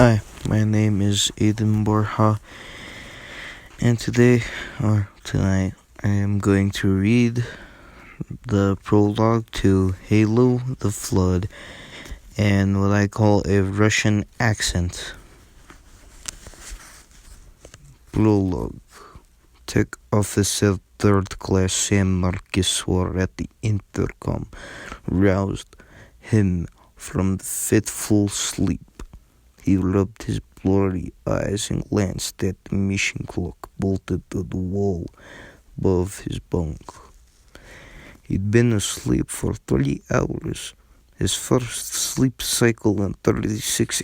Hi, my name is Aiden Borja, and tonight, I am going to read the prologue to Halo the Flood and what I call a Russian accent. Prologue. Tech Officer Third Class Sam Marcus swore at the intercom, roused him from fitful sleep. He rubbed his blurry eyes and glanced at the mission clock bolted to the wall above his bunk. He'd been asleep for 3 hours, his first sleep cycle in 36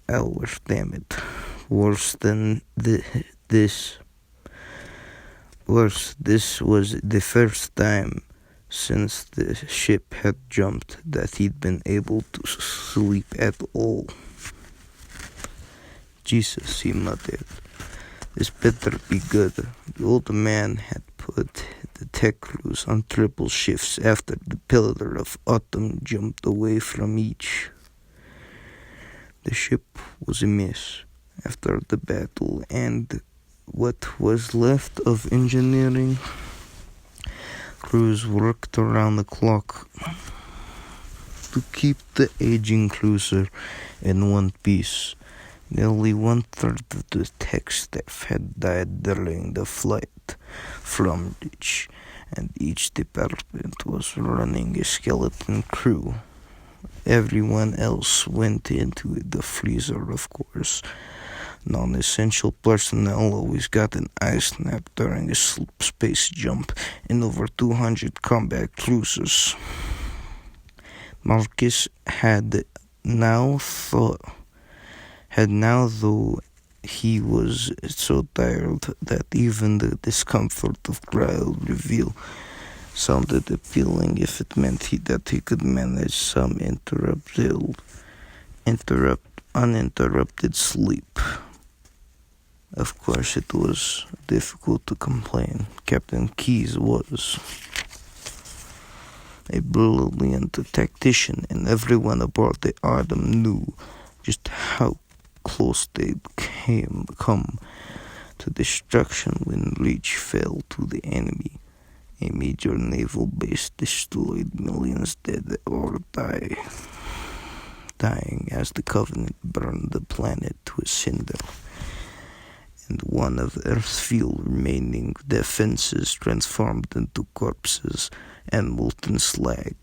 hours, damn it. Worse, this was the first time since the ship had jumped that he'd been able to sleep at all. Jesus, he muttered. This better be good. The old man had put the tech crews on triple shifts after the pillar of autumn jumped away from each. The ship was a mess after the battle, and what was left of engineering crews worked around the clock to keep the aging cruiser in one piece. Nearly 1/3 of the tech staff had died during the flight from Dietz, and each department was running a skeleton crew. Everyone else went into the freezer, of course. Non-essential personnel always got an ice nap during a space jump in over 200 combat cruisers. Marcus had now, though he was so tired that even the discomfort of cryo reveal sounded appealing if it meant that he could manage some uninterrupted sleep. Of course, it was difficult to complain. Captain Keyes was a brilliant tactician, and everyone aboard the Artem knew just how close they'd come to destruction when Reach fell to the enemy. A major naval base destroyed, millions dead or dying as the Covenant burned the planet to a cinder, and one of Earth's few remaining defenses transformed into corpses and molten slag.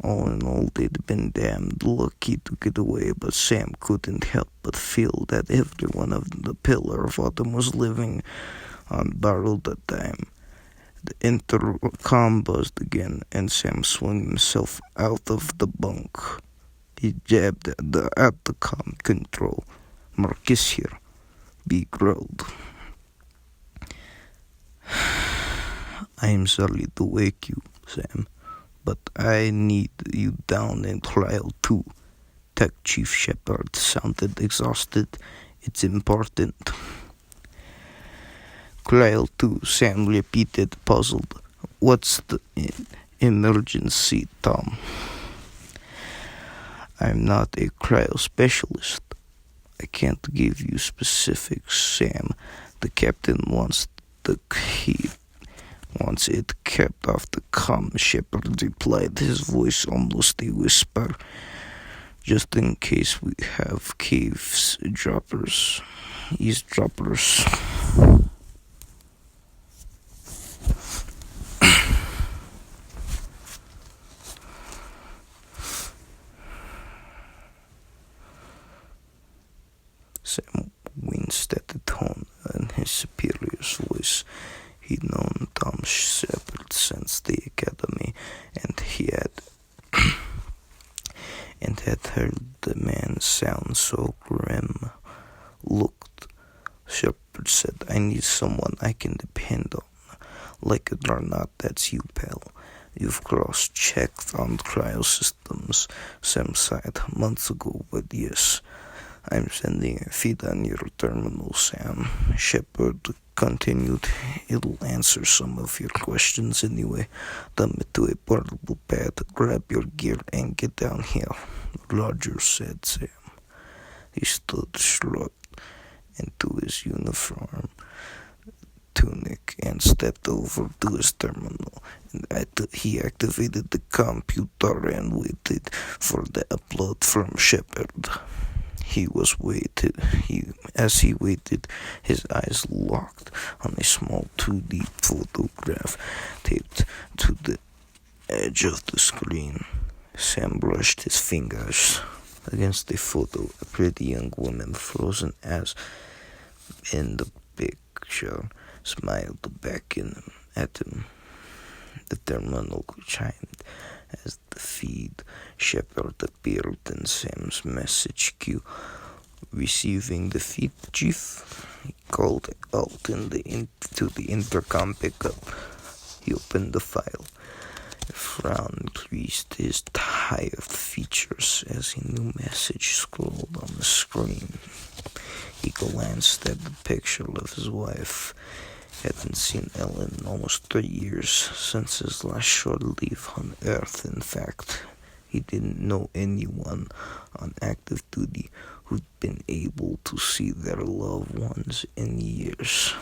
All in all, they'd been damned lucky to get away, but Sam couldn't help but feel that everyone of the Pillar of Autumn was living on borrowed time. The intercom buzzed again, and Sam swung himself out of the bunk. He jabbed at the comm control. Marcus here. Be grilled. I am sorry to wake you, Sam, but I need you down in Trial 2. Tech Chief Shepard sounded exhausted. It's important. Trial 2, Sam repeated, puzzled. What's the emergency, Tom? I'm not a cryo specialist. I can't give you specifics, Sam. The captain wants it kept off the comm, Shepard replied, his voice almost a whisper. Just in case we have eavesdroppers. Sam winced at the tone in his superior's voice. He'd known Tom Shepard since the academy, and had heard the man sound so grim. Looked, Shepard said, I need someone I can depend on. Like it or not, that's you, pal. You've cross-checked on cryo systems, Sam sighed, months ago, but yes. I'm sending a feed on your terminal, Sam. Shepard continued. It'll answer some of your questions anyway. Dump it to a portable pad, grab your gear, and get down here. Roger, said Sam. He stood shrugged into his uniform tunic and stepped over to his terminal. He activated the computer and waited for the upload from Shepard. As he waited, his eyes locked on a small 2D photograph taped to the edge of the screen. Sam brushed his fingers against the photo. A pretty young woman, frozen as in the picture, smiled back at him. The terminal chimed as the feed. Shepard appeared in Sam's message queue. Receiving the feed, Chief. He called out to the intercom pickup. He opened the file. A frown creased his tired features as a new message scrolled on the screen. He glanced at the picture of his wife. Hadn't seen Ellen in almost 3 years, since his last short leave on Earth. In fact, he didn't know anyone on active duty who'd been able to see their loved ones in years.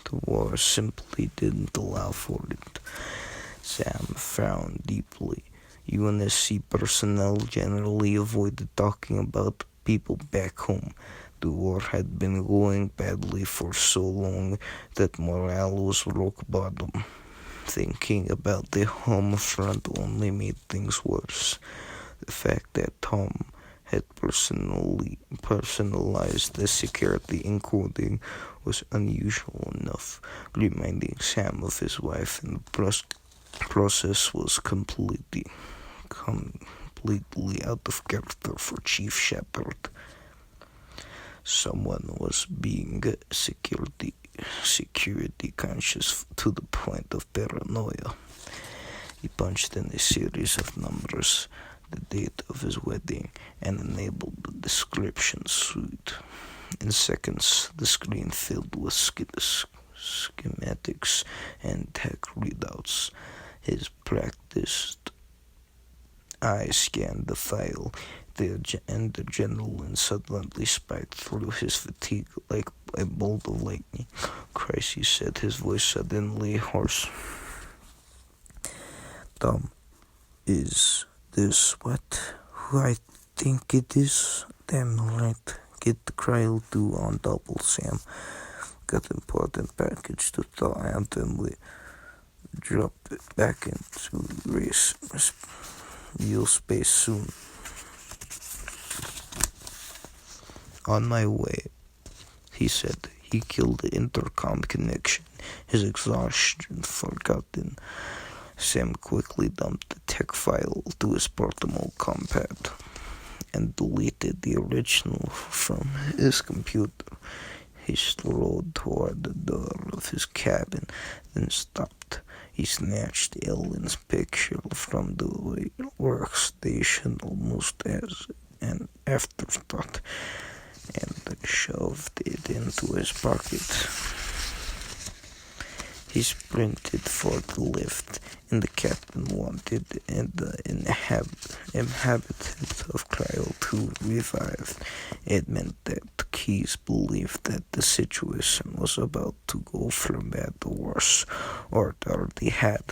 The war simply didn't allow for it. Sam frowned deeply. UNSC personnel generally avoided talking about people back home. The war had been going badly for so long that morale was rock bottom. Thinking about the home front only made things worse. The fact that Tom had personalized the security encoding was unusual enough. Reminding Sam of his wife in the process was completely out of character for Chief Shepard. Someone was being security conscious to the point of paranoia. He punched in a series of numbers, the date of his wedding, and enabled the description suite. In seconds, the screen filled with schematics and tech readouts. His practiced eye scanned the file. The adrenaline suddenly spiked through his fatigue like a bolt of lightning. Christ, he said, his voice suddenly hoarse. Tom, is this who I think it is? Damn right. Get the cryo 2 on double, Sam. Got important package to thaw out and we drop it back into real space soon. On my way, he said. He killed the intercom connection, his exhaustion forgotten. Sam quickly dumped the tech file to his portable compad and deleted the original from his computer. He strode toward the door of his cabin, then stopped. He snatched Ellen's picture from the workstation almost as an afterthought and shoved it into his pocket. He sprinted for the lift, and the captain wanted the inhabitant of Cryo 2 revived. It meant that Keyes believed that the situation was about to go from bad to worse, or it already had.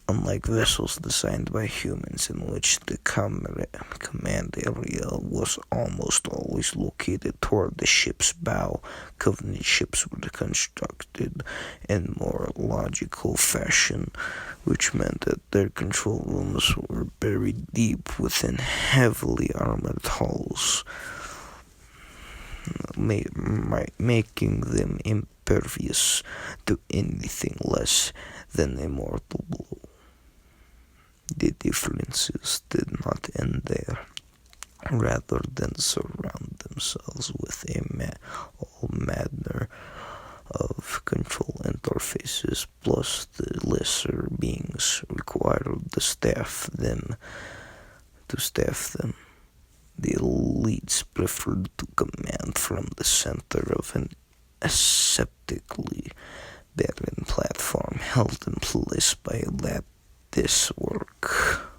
Unlike vessels designed by humans in which the command area was almost always located toward the ship's bow, Covenant ships were constructed in more logical fashion, which meant that their control rooms were buried deep within heavily armored hulls, making them impervious to anything less than a mortal blow. The differences did not end there. Rather than surround themselves with all manner of control interfaces, plus the lesser beings required to staff them, the elites preferred to command from the center of an aseptically barren platform held in place by lattice work.